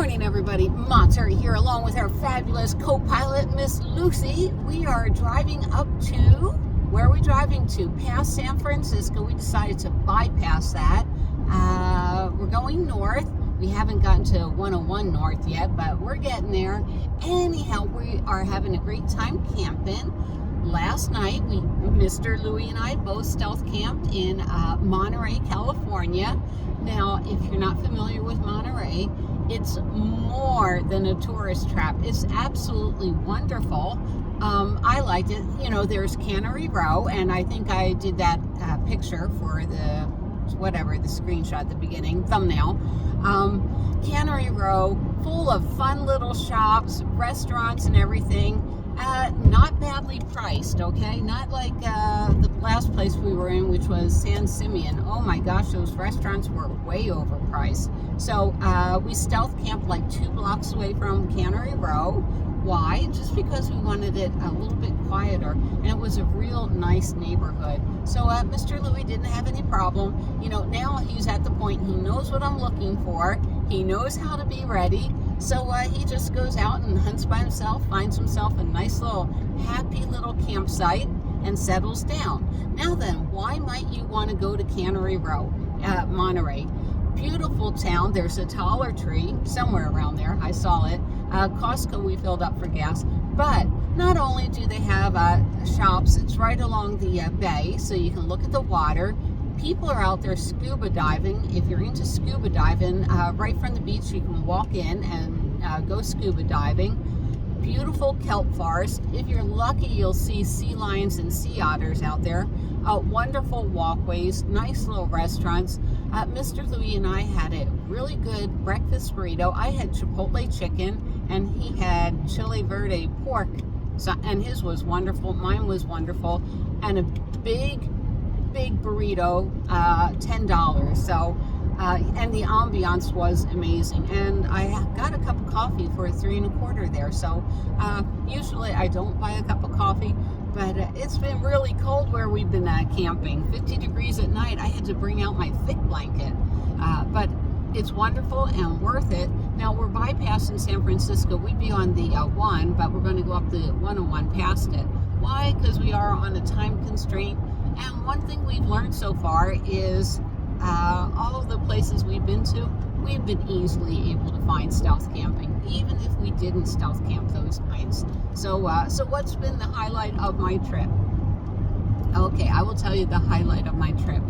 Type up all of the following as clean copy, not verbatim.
morning, everybody. Monterey here, along with our fabulous co-pilot, Miss Lucy. We are driving up to, where are we driving to? Past San Francisco. We decided to bypass that. We're going north. We haven't gotten to 101 North yet, but we're getting there. Anyhow, we are having a great time camping. Last night, Mr. Louie and I both stealth camped in Monterey, California. Now, if you're not familiar with Monterey, it's more than a tourist trap. It's absolutely wonderful. I liked it. You know, there's Cannery Row, and I think I did that picture for the screenshot at the beginning, thumbnail. Cannery Row, full of fun little shops, restaurants, and everything. Not badly priced, okay? Not like the last place we were in, which was San Simeon. Oh my gosh, those restaurants were way overpriced. So we stealth camped like 2 blocks away from Cannery Row. Why? Just because we wanted it a little bit quieter, and it was a real nice neighborhood. So Mr. Louie didn't have any problem. You know, now he's at the point, he knows what I'm looking for. He knows how to be ready. So he just goes out and hunts by himself, finds himself a nice little, happy little campsite, and settles down. Now then, why might you want to go to Cannery Row, Monterey? Beautiful town. There's a Dollar Tree somewhere around there. I saw it. Costco, we filled up for gas. But not only do they have shops, it's right along the bay, so you can look at the water. People are out there scuba diving. If you're into scuba diving, right from the beach, you can walk in and go scuba diving. Beautiful kelp forest. If you're lucky, you'll see sea lions and sea otters out there. Wonderful walkways, nice little restaurants. Mr. Louie and I had a really good breakfast burrito. I had Chipotle chicken, and he had chile verde pork. So, and his was wonderful. Mine was wonderful. And a big burrito, $10. So, and the ambiance was amazing. And I got a cup of coffee for $3 1/4 there. So, usually I don't buy a cup of coffee, but it's been really cold where we've been camping. 50 degrees at night. I had to bring out my thick blanket. But it's wonderful and worth it. Now we're bypassing San Francisco. We'd be on the 1, but we're going to go up the 101 past it. Why? Because we are on a time constraint. And one thing we've learned so far is all of the places we've been to, we've been easily able to find stealth camping, even if we didn't stealth camp those nights. So what's been the highlight of my trip? Okay, I will tell you the highlight of my trip.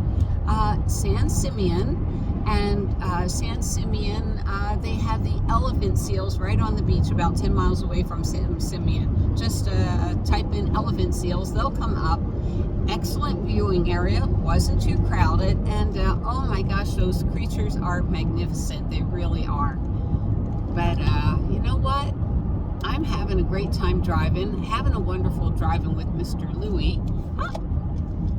San Simeon. And San Simeon, they have the elephant seals right on the beach about 10 miles away from San Simeon. Just type in elephant seals, they'll come up. Excellent viewing area, wasn't too crowded, and oh my gosh, those creatures are magnificent. They really are. But you know what? I'm having a great time driving, having a wonderful driving with Mr. Louie.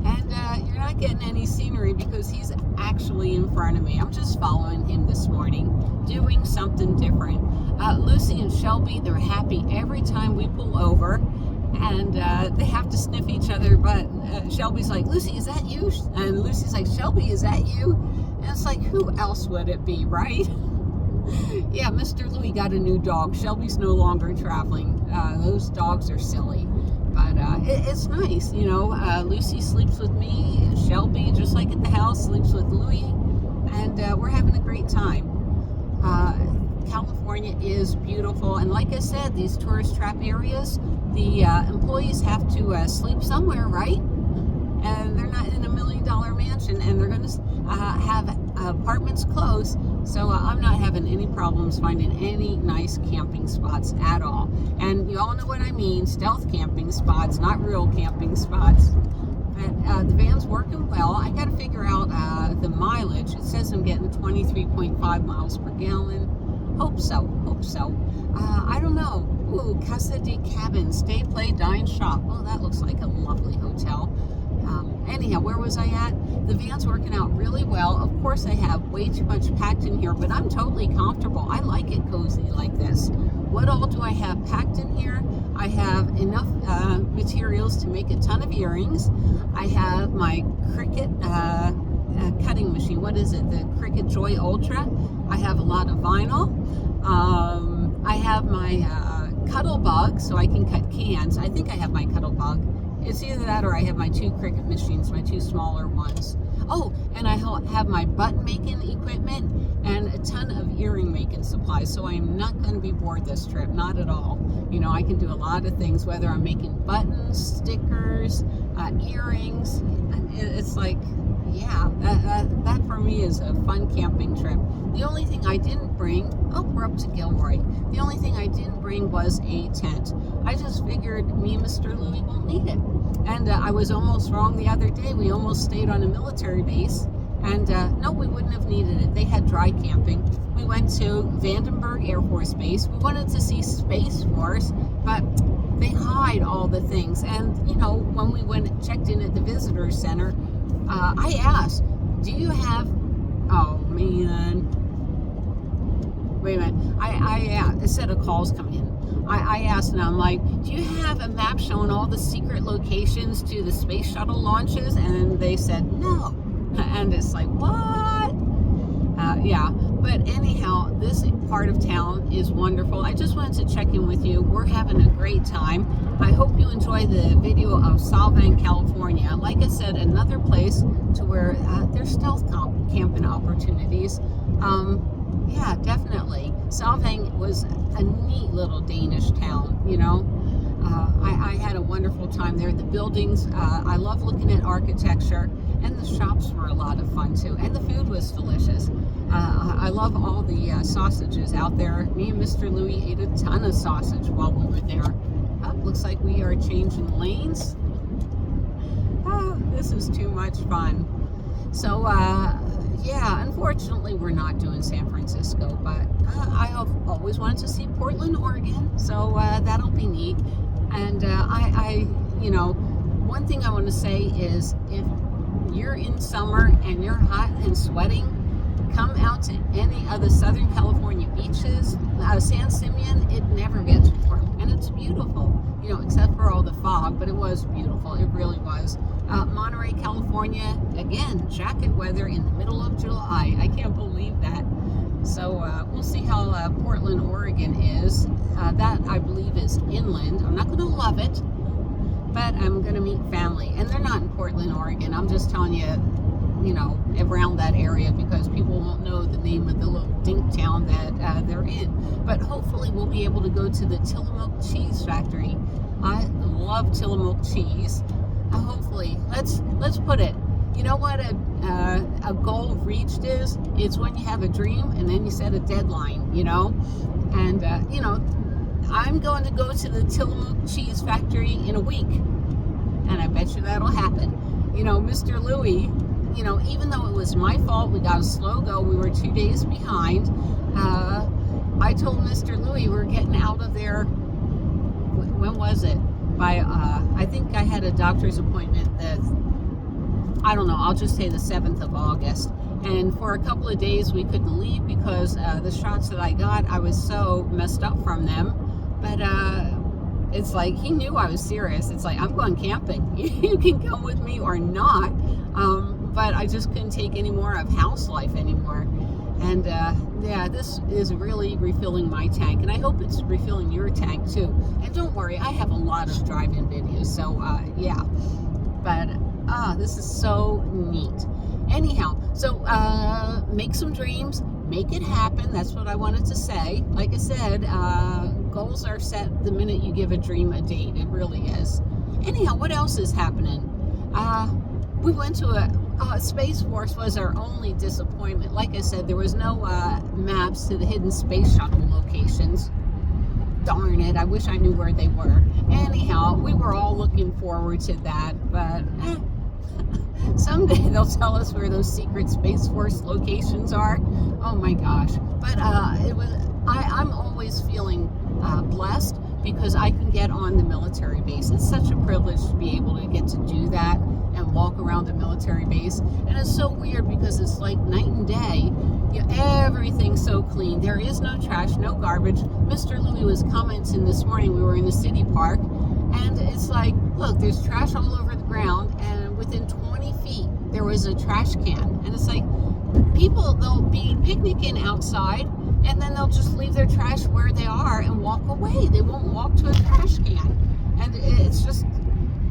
And you're not getting any scenery because he's actually in front of me. I'm just following him this morning, doing something different. Lucy and Shelby, they're happy every time we pull over, and they have to sniff each other, but Shelby's like, Lucy, is that you? And Lucy's like, Shelby, is that you? And it's like, who else would it be, right? Yeah, Mr. Louie got a new dog. Shelby's no longer traveling. Those dogs are silly. But it's nice, you know. Lucy sleeps with me. Shelby, just like at the house, sleeps with Louie. And we're having a great time. California is beautiful. And like I said, these tourist trap areas, the employees have to sleep somewhere, right? And they're not in a $1 million mansion, and they're going to have apartments close. So I'm not having any problems finding any nice camping spots at all. And you all know what I mean, stealth camping spots, not real camping spots. But the van's working well. I got to figure out the mileage. It says I'm getting 23.5 miles per gallon. Hope so. I don't know. Ooh, Casa de Cabin, stay, play, dine, shop. Oh, that looks like a lovely hotel. Anyhow, where was I at? The van's working out really well. Of course, I have way too much packed in here, but I'm totally comfortable. I like it cozy like this. What all do I have packed in here? I have enough materials to make a ton of earrings. I have my Cricut cutting machine. What is it? The Cricut Joy Ultra. I have a lot of vinyl. I have my cuddle bug, so I can cut cans. I think I have my cuddle bug. It's either that or I have my 2 Cricut machines, my 2 smaller ones. Oh, and I have my button making equipment and a ton of earring making supplies. So I am not going to be bored this trip, not at all. You know, I can do a lot of things, whether I'm making buttons, stickers, earrings. It's like, yeah, that for me is a fun camping trip. The only thing I didn't bring, oh, we're up to Gilroy. The only thing I didn't bring was a tent. I just figured me and Mr. Louie won't need it. And I was almost wrong the other day. We almost stayed on a military base. And no, we wouldn't have needed it. They had dry camping. We went to Vandenberg Air Force Base. We wanted to see Space Force, but they hide all the things. And, you know, when we checked in at the visitor center, I asked, do you have, oh man, wait a minute, I said a call's coming in. I asked, and I'm like, do you have a map showing all the secret locations to the space shuttle launches? And they said no. And it's like, what? Yeah, but anyhow, this part of town is wonderful. I just wanted to check in with you. We're having a great time. I hope you enjoy the video of Solvang, California. Like I said, another place to where there's stealth camping opportunities. Yeah, definitely. Solvang was a neat little Danish town, you know. I had a wonderful time there. The buildings, I love looking at architecture, and the shops were a lot of fun too, and the food was delicious. I love all the sausages out there. Me and Mr. Louie ate a ton of sausage while we were there. Looks like we are changing lanes. This is too much fun. So, yeah, unfortunately, we're not doing San Francisco, but I have always wanted to see Portland, Oregon, so that'll be neat. And you know, one thing I want to say is if you're in summer and you're hot and sweating, come out to any of the Southern California beaches. San Simeon, it never gets warm, and it's beautiful, you know, except for all the fog, but it was beautiful. It really was. Monterey, California, again, jacket weather in the middle of July. I can't believe that. So we'll see how Portland, Oregon is. That, I believe, is inland. I'm not going to love it, but I'm going to meet family. And they're not in Portland, Oregon. I'm just telling you, you know, around that area, because people won't know the name of the little dink town that they're in. But hopefully we'll be able to go to the Tillamook Cheese Factory. I love Tillamook cheese. Hopefully, let's put it, you know what a goal reached is? It's when you have a dream and then you set a deadline, you know? And, you know, I'm going to go to the Tillamook Cheese Factory in a week. And I bet you that'll happen. You know, Mr. Louie, you know, even though it was my fault, we got a slow go, we were 2 days behind. I told Mr. Louie we're getting out of there, when was it? By, I think I had a doctor's appointment that, I don't know, I'll just say the 7th of August. And for a couple of days we couldn't leave because the shots that I got, I was so messed up from them. But it's like, he knew I was serious. It's like, I'm going camping. You can come with me or not. But I just couldn't take any more of house life anymore. And yeah, this is really refilling my tank, and I hope it's refilling your tank too. And don't worry, I have a lot of drive-in videos, so yeah. But this is so neat. Anyhow, so make some dreams, make it happen. That's what I wanted to say. Like I said, goals are set the minute you give a dream a date. It really is. Anyhow, what else is happening? We went to Space Force was our only disappointment. Like I said, there was no maps to the hidden space shuttle locations. Darn it, I wish I knew where they were. Anyhow, we were all looking forward to that, but someday they'll tell us where those secret Space Force locations are. Oh my gosh. But I'm always feeling blessed because I can get on the military base. It's such a privilege to be able to get to do that and walk around the military base. And it's so weird because it's like night and day. You know, everything's so clean. There is no trash, no garbage. Mr. Louie was commenting this morning, we were in the city park, and it's like, look, there's trash all over the ground, and within 20 feet there was a trash can. And it's like, people, they'll be picnicking outside, and then they'll just leave their trash where they are and walk away. They won't walk to a trash can. And it's just,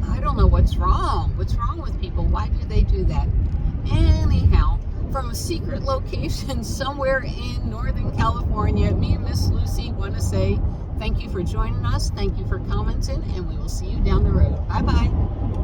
I don't know what's wrong. What's wrong with people? Why do they do that? Anyhow, from a secret location somewhere in Northern California, me and Miss Lucy want to say thank you for joining us. Thank you for commenting, and we will see you down the road. Bye-bye.